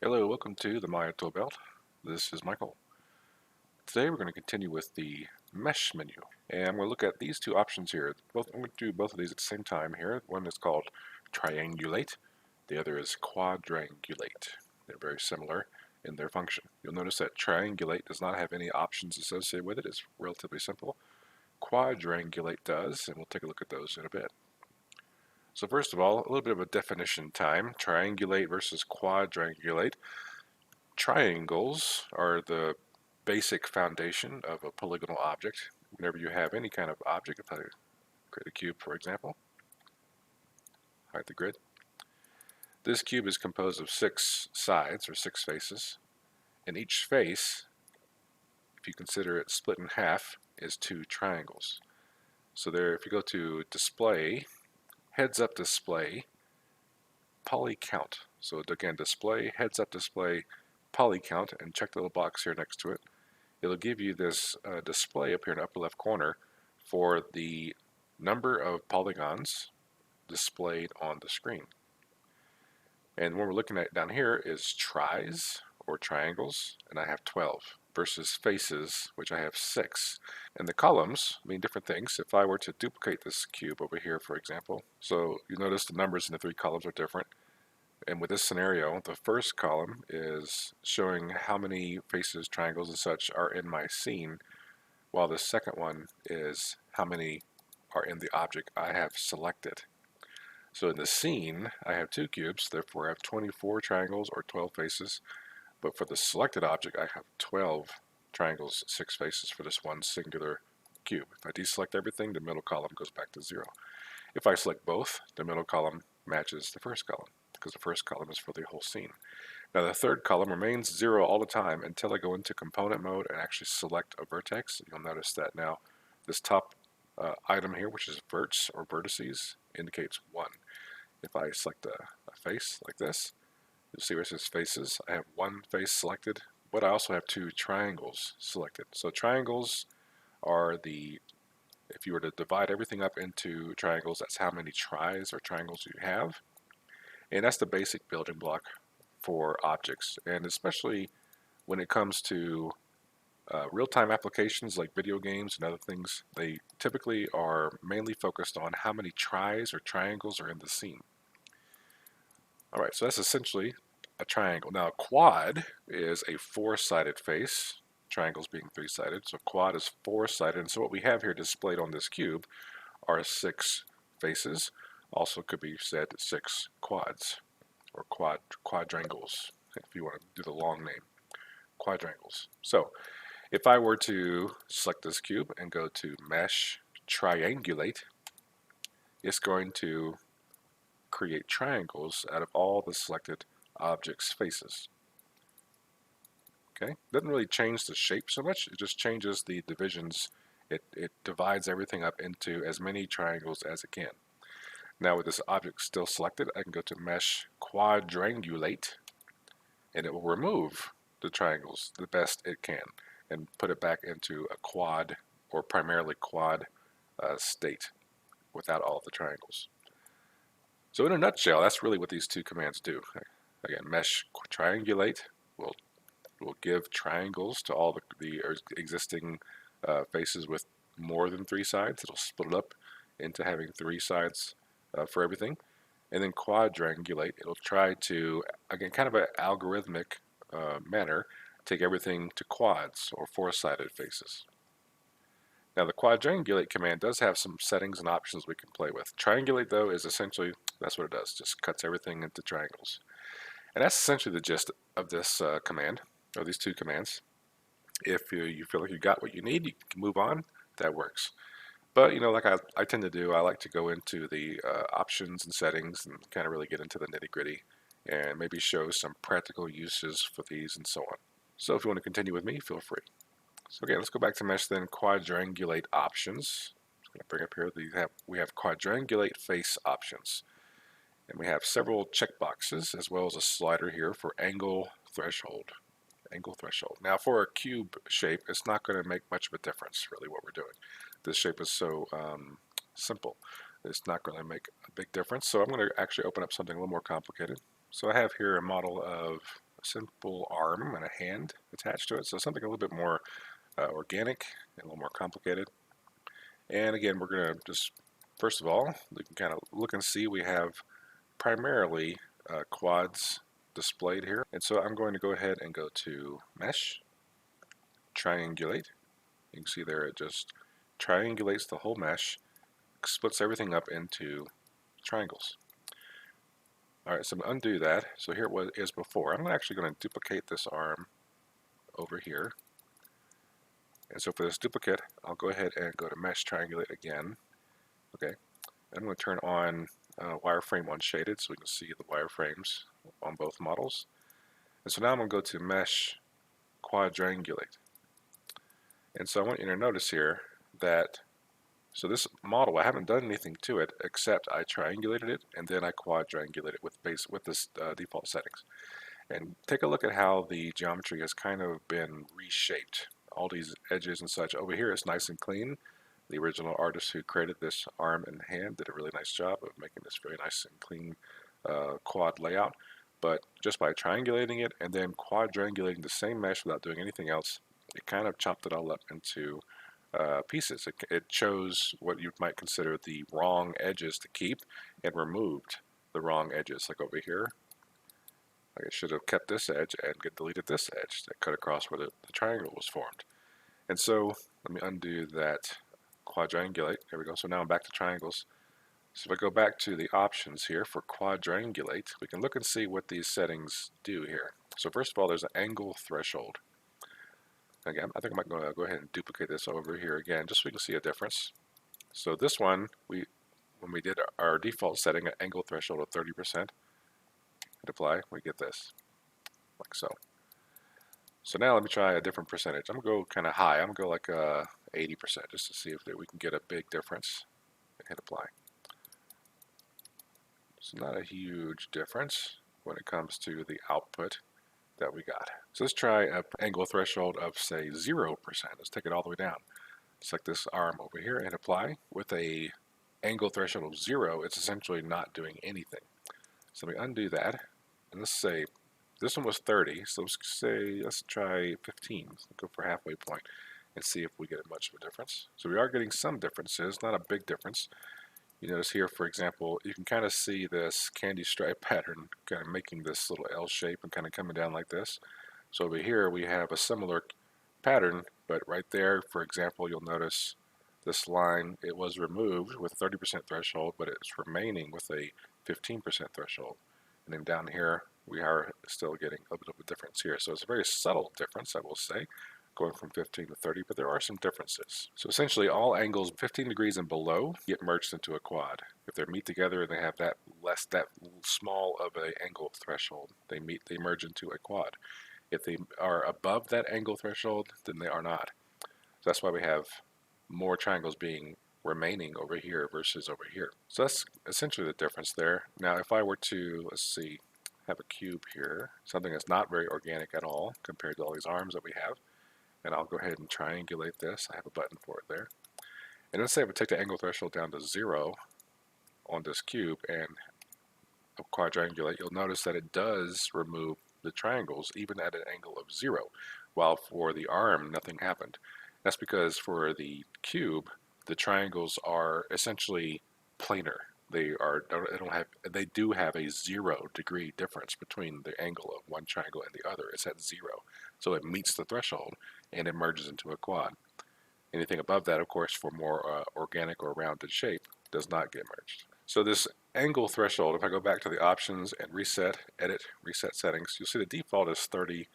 Hello, welcome to the Maya Toolbelt. This is Michael. Today we're going to continue with the Mesh menu, and I'm going to look at these two options here. I'm going to do both of these at the same time here. One is called Triangulate, the other is Quadrangulate. They're very similar in their function. You'll notice that Triangulate does not have any options associated with it. It's relatively simple. Quadrangulate does, and we'll take a look at those in a bit. So first of all, a little bit of a definition time. Triangulate versus Quadrangulate. Triangles are the basic foundation of a polygonal object. Whenever you have any kind of object, if I create a cube, for example, hide the grid. This cube is composed of 6 sides, or 6 faces, and each face, if you consider it split in half, is 2 triangles. So there, if you go to Display, Heads Up Display, Poly Count. So again, Display, Heads Up Display, Poly Count, and check the little box here next to it. It'll give you this display up here in the upper left corner for the number of polygons displayed on the screen. And what we're looking at down here is tries or triangles, and I have 12 versus faces, which I have 6. And the columns mean different things. If I were to duplicate this cube over here, for example, so you notice the numbers in the 3 columns are different. And with this scenario, the first column is showing how many faces, triangles, and such are in my scene, while the second one is how many are in the object I have selected. So in the scene, I have 2 cubes, therefore I have 24 triangles or 12 faces, but for the selected object, I have 12 triangles, 6 faces for this one singular cube. If I deselect everything, the middle column goes back to 0. If I select both, the middle column matches the first column, because the first column is for the whole scene. Now the third column remains 0 all the time until I go into component mode and actually select a vertex. You'll notice that now this top item here, which is verts or vertices, indicates 1. If I select a face like this, you'll see where it says faces. I have 1 face selected, but I also have 2 triangles selected. So triangles are if you were to divide everything up into triangles, that's how many tries or triangles you have. And that's the basic building block for objects. And especially when it comes to real-time applications like video games and other things, they typically are mainly focused on how many tries or triangles are in the scene. Alright, so that's essentially a triangle. Now a quad is a 4-sided face, triangles being 3-sided, so quad is 4-sided, and so what we have here displayed on this cube are 6 faces. Also could be said 6 quads, or quadrangles, if you want to do the long name, quadrangles. So if I were to select this cube and go to Mesh Triangulate, it's going to create triangles out of all the selected objects' faces. Okay, doesn't really change the shape so much, it just changes the divisions. It divides everything up into as many triangles as it can. Now with this object still selected, I can go to Mesh Quadrangulate, and it will remove the triangles the best it can and put it back into a quad or primarily quad state without all the triangles. So in a nutshell, that's really what these two commands do. Again, Mesh Triangulate will give triangles to all the existing faces with more than 3 sides. It'll split it up into having 3 sides for everything. And then Quadrangulate, it'll try to, again, kind of an algorithmic manner, take everything to quads or 4-sided faces. Now the Quadrangulate command does have some settings and options we can play with. Triangulate though is essentially, that's what it does, just cuts everything into triangles. And that's essentially the gist of this command, or these 2 commands. If you feel like you got what you need, you can move on, that works. But, you know, like I tend to do, I like to go into the options and settings and kind of really get into the nitty-gritty and maybe show some practical uses for these and so on. So if you want to continue with me, feel free. So again, let's go back to Mesh then, Quadrangulate options. I'm going to bring up here, we have Quadrangulate face options. And we have several checkboxes as well as a slider here for angle threshold. Now for a cube shape, it's not going to make much of a difference really what we're doing. This shape is so simple. It's not going to make a big difference. So I'm going to actually open up something a little more complicated. So I have here a model of a simple arm and a hand attached to it, so something a little bit more organic and a little more complicated. And again, we're going to just, first of all, we can kind of look and see we have primarily quads displayed here. And so I'm going to go ahead and go to Mesh, Triangulate. You can see there it just triangulates the whole mesh, splits everything up into triangles. Alright, so I'm going to undo that. So here it is before. I'm actually going to duplicate this arm over here. And so for this duplicate, I'll go ahead and go to Mesh Triangulate again. Okay, I'm going to turn on wireframe unshaded so we can see the wireframes on both models. And so now I'm going to go to Mesh Quadrangulate. And so I want you to notice here that, so this model, I haven't done anything to it except I triangulated it and then I quadrangulated it with this default settings. And take a look at how the geometry has kind of been reshaped. All these edges and such. Over here it's nice and clean. The original artist who created this arm and hand did a really nice job of making this very nice and clean quad layout. But just by triangulating it and then quadrangulating the same mesh without doing anything else, it kind of chopped it all up into pieces. It chose what you might consider the wrong edges to keep and removed the wrong edges. Like over here, like it should have kept this edge and deleted this edge that cut across where the triangle was formed. And so let me undo that quadrangulate. There we go. So now I'm back to triangles. So if I go back to the options here for quadrangulate, we can look and see what these settings do here. So first of all, there's an angle threshold. Again, I think I might go ahead and duplicate this over here again, just so we can see a difference. So this one, when we did our default setting, an angle threshold of 30%, hit apply, we get this, like so. So now let me try a different percentage. I'm going to go kind of high. I'm going to go like 80% just to see if we can get a big difference. Hit apply. It's not a huge difference when it comes to the output that we got. So let's try an angle threshold of say 0%. Let's take it all the way down. Select this arm over here and apply. With a angle threshold of 0, it's essentially not doing anything. So we undo that, and let's say this one was 30, so let's try 15. Let's go for halfway point and see if we get much of a difference. So we are getting some differences, not a big difference. You notice here, for example, you can kind of see this candy stripe pattern kind of making this little L shape and kind of coming down like this. So over here we have a similar pattern, but right there, for example, you'll notice this line, it was removed with a 30% threshold, but it's remaining with a 15% threshold. And then down here, we are still getting a bit of a difference here. So it's a very subtle difference, I will say, going from 15 to 30, but there are some differences. So essentially all angles 15 degrees and below get merged into a quad. If they meet together and they have that small of an angle threshold, they merge into a quad. If they are above that angle threshold, then they are not. So that's why we have more triangles being remaining over here versus over here. So that's essentially the difference there. Now if I were to, let's see, have a cube here, something that's not very organic at all compared to all these arms that we have, and I'll go ahead and triangulate this. I have a button for it there. And let's say I would take the angle threshold down to 0 on this cube and quadrangulate, you'll notice that it does remove the triangles even at an angle of 0, while for the arm nothing happened. That's because for the cube, the triangles are essentially planar. They do have a 0 degree difference between the angle of one triangle and the other. It's at 0. So it meets the threshold and it merges into a quad. Anything above that, of course, for more organic or rounded shape, does not get merged. So this angle threshold, if I go back to the options and reset, edit, reset settings, you'll see the default is 30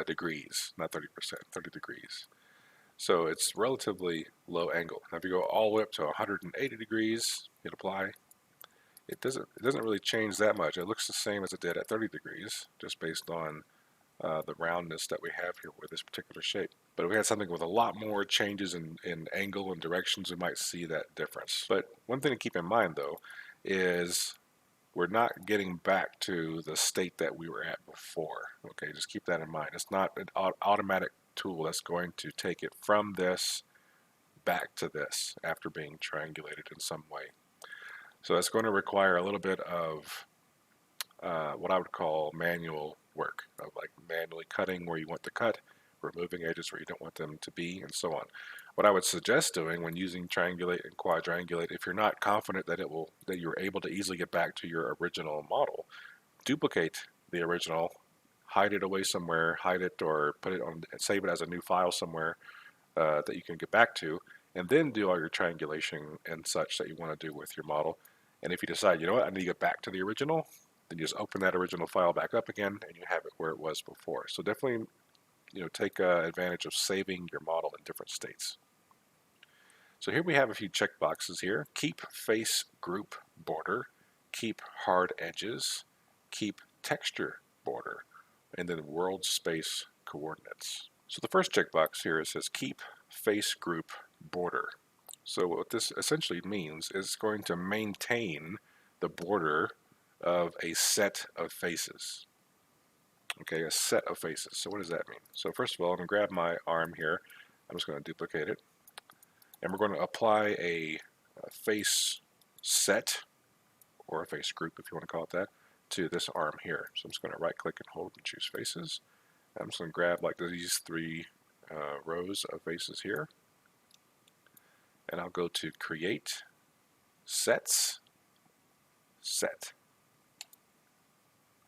degrees, not 30%, 30 degrees. So it's relatively low angle. Now if you go all the way up to 180 degrees, hit apply, it doesn't really change that much. It looks the same as it did at 30 degrees, just based on the roundness that we have here with this particular shape. But if we had something with a lot more changes in angle and directions, we might see that difference. But one thing to keep in mind though is we're not getting back to the state that we were at before. Okay, just keep that in mind. It's not an automatic tool that's going to take it from this back to this after being triangulated in some way. So that's going to require a little bit of what I would call manual work of like manually cutting where you want to cut, removing edges where you don't want them to be, and so on. What I would suggest doing when using Triangulate and Quadrangulate, if you're not confident that you're able to easily get back to your original model, duplicate the original, hide it away somewhere, hide it or put it on, save it as a new file somewhere that you can get back to, and then do all your triangulation and such that you want to do with your model. And if you decide, you know what, I need to get back to the original, then you just open that original file back up again, and you have it where it was before. So definitely, take advantage of saving your model in different states. So here we have a few checkboxes here. Keep face group border, keep hard edges, keep texture border, and then world space coordinates. So the first checkbox here says keep face group border. So what this essentially means is going to maintain the border of a set of faces. Okay, a set of faces. So what does that mean? So first of all, I'm going to grab my arm here. I'm just going to duplicate it. And we're going to apply a face set, or a face group if you want to call it that, to this arm here. So I'm just going to right click and hold and choose faces. I'm just going to grab like these three rows of faces here. And I'll go to create, sets, set.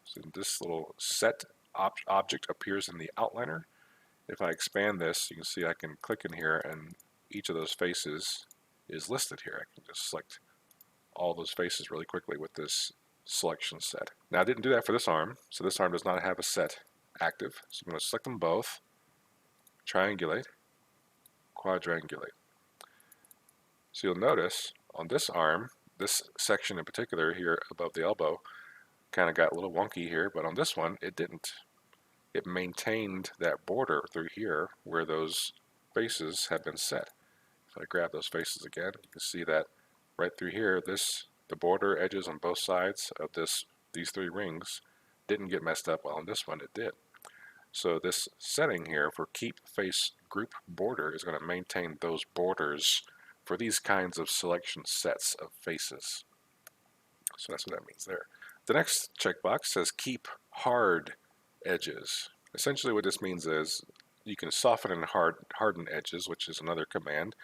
So this little set object appears in the outliner. If I expand this, you can see I can click in here and each of those faces is listed here. I can just select all those faces really quickly with this selection set. Now I didn't do that for this arm, so this arm does not have a set active. So I'm going to select them both, triangulate, quadrangulate. So you'll notice on this arm, this section in particular here above the elbow kind of got a little wonky here, but on this one it didn't. It maintained that border through here where those faces have been set. If I grab those faces again, you can see that right through here, the border edges on both sides of these three rings didn't get messed up, while on this one it did. So this setting here for keep face group border is going to maintain those borders for these kinds of selection sets of faces. So that's what that means there. The next checkbox says keep hard edges. Essentially what this means is you can soften and harden edges, which is another command.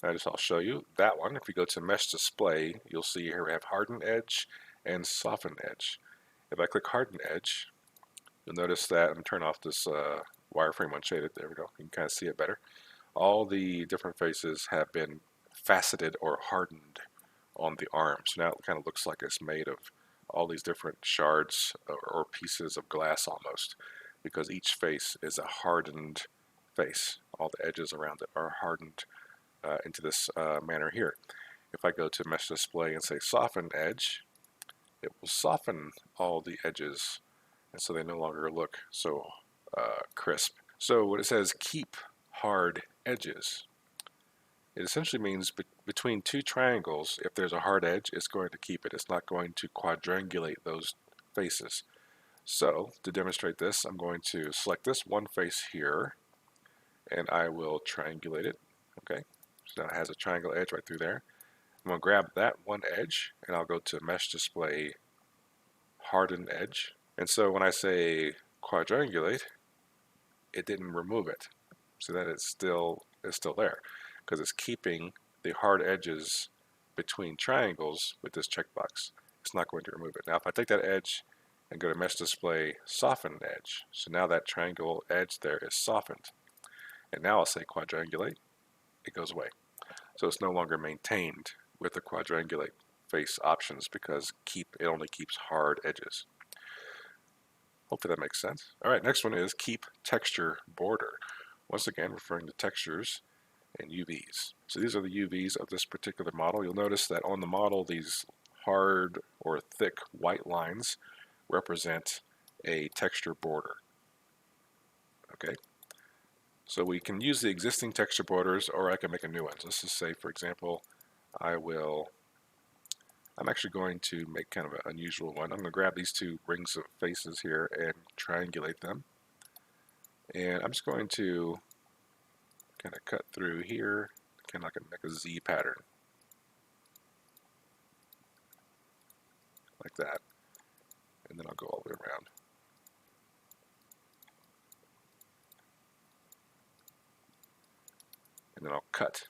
I'll show you that one. If you go to mesh display, you'll see here we have harden edge and soften edge. If I click harden edge, you'll notice that, and turn off this wireframe unshaded, there we go, you can kind of see it better. All the different faces have been faceted or hardened on the arm. So now it kind of looks like it's made of all these different shards or pieces of glass almost, because each face is a hardened face. All the edges around it are hardened into this manner here. If I go to mesh display and say soften edge, it will soften all the edges, and so they no longer look so crisp. So when it says keep hard edges, it essentially means between two triangles, if there's a hard edge, it's going to keep it. It's not going to quadrangulate those faces. So to demonstrate this, I'm going to select this one face here, and I will triangulate it. Okay, so now it has a triangle edge right through there. I'm going to grab that one edge, and I'll go to Mesh Display, Harden Edge. And so when I say quadrangulate, it didn't remove it. So that it's still there, because it's keeping the hard edges between triangles with this checkbox. It's not going to remove it. Now if I take that edge and go to Mesh Display, Soften Edge, so now that triangle edge there is softened. And now I'll say quadrangulate, it goes away. So it's no longer maintained with the quadrangulate face options, because it only keeps hard edges. Hopefully that makes sense. All right, next one is keep texture border. Once again, referring to textures and UVs. So these are the UVs of this particular model. You'll notice that on the model, these hard or thick white lines represent a texture border. Okay, so we can use the existing texture borders, or I can make a new one. So let's just say, for example, I'm actually going to make kind of an unusual one. I'm going to grab these two rings of faces here and triangulate them. And I'm just going to kind of cut through here, kind of like make a Z pattern. Like that. And then I'll go all the way around. then I'll cut.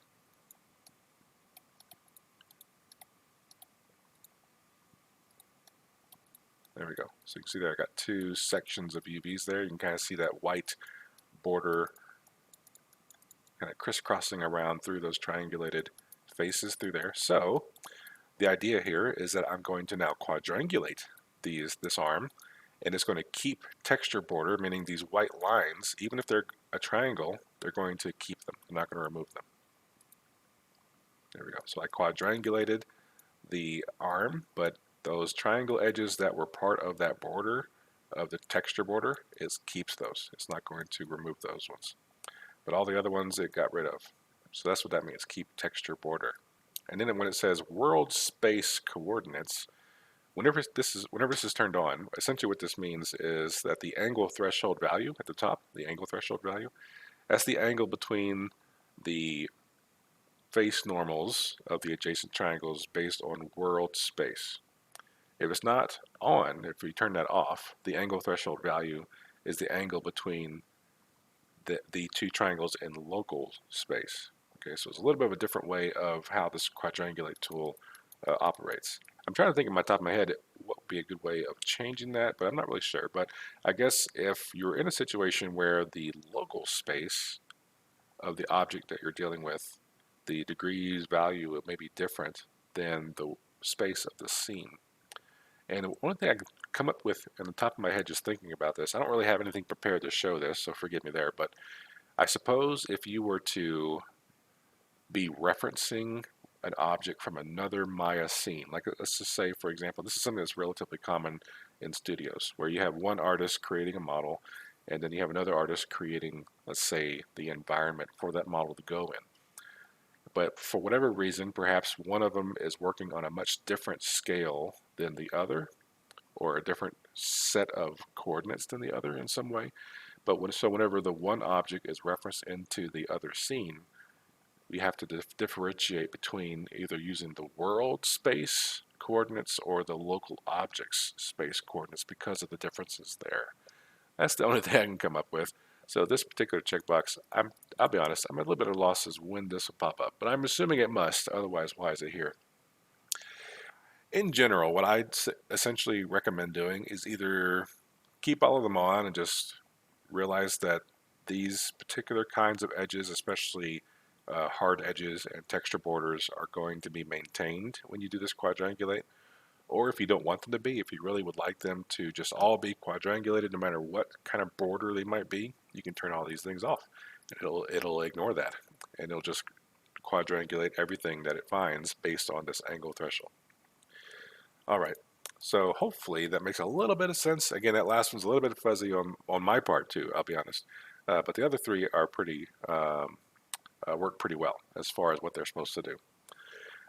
There we go. So you can see there I got two sections of UVs there. You can kind of see that white border kind of crisscrossing around through those triangulated faces through there. So the idea here is that I'm going to now quadrangulate this arm, and it's going to keep texture border, meaning these white lines, even if they're a triangle, they're going to keep them. I'm not going to remove them. There we go. So I quadrangulated the arm, but those triangle edges that were part of that border, of the texture border, it keeps those. It's not going to remove those ones. But all the other ones it got rid of. So that's what that means, keep texture border. And then when it says world space coordinates, whenever this is turned on, essentially what this means is that the angle threshold value at the top, the angle threshold value, that's the angle between the face normals of the adjacent triangles based on world space. If it's not on, if we turn that off, the angle threshold value is the angle between the two triangles in local space. Okay, so it's a little bit of a different way of how this quadrangulate tool operates. I'm trying to think in my top of my head what would be a good way of changing that, but I'm not really sure. But I guess if you're in a situation where the local space of the object that you're dealing with, the degrees value may be different than the space of the scene. And one thing I can come up with in the top of my head just thinking about this, I don't really have anything prepared to show this, so forgive me there, but I suppose if you were to be referencing an object from another Maya scene, like let's just say, for example, this is something that's relatively common in studios, where you have one artist creating a model, and then you have another artist creating, let's say, the environment for that model to go in. But for whatever reason, perhaps one of them is working on a much different scale than the other, or a different set of coordinates than the other in some way. But whenever the one object is referenced into the other scene, we have to differentiate between either using the world space coordinates or the local object's space coordinates because of the differences there. That's the only thing I can come up with. So this particular checkbox, I'll be honest, I'm a little bit at a loss as when this will pop up, but I'm assuming it must, otherwise why is it here? In general, what I'd essentially recommend doing is either keep all of them on and just realize that these particular kinds of edges, especially hard edges and texture borders, are going to be maintained when you do this quadrangulate. Or if you don't want them to be, if you really would like them to just all be quadrangulated no matter what kind of border they might be, you can turn all these things off. It'll ignore that, and it'll just quadrangulate everything that it finds based on this angle threshold. All right, so hopefully that makes a little bit of sense. Again, that last one's a little bit fuzzy on my part too, I'll be honest. But the other three are pretty work pretty well as far as what they're supposed to do.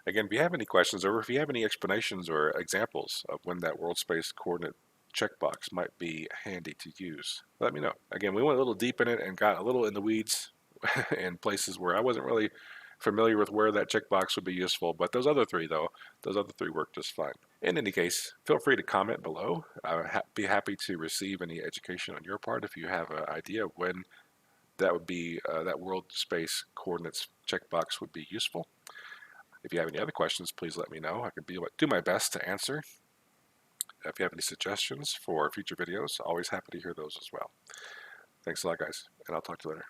Again, if you have any questions or if you have any explanations or examples of when that world space coordinate checkbox might be handy to use, let me know. Again, we went a little deep in it and got a little in the weeds in places where I wasn't really familiar with where that checkbox would be useful, but those other three work just fine. In any case, feel free to comment below. I'll be happy to receive any education on your part if you have an idea of when that would be that world space coordinates checkbox would be useful. If you have any other questions, please let me know. I can do my best to answer. If you have any suggestions for future videos, always happy to hear those as well. Thanks a lot, guys, and I'll talk to you later.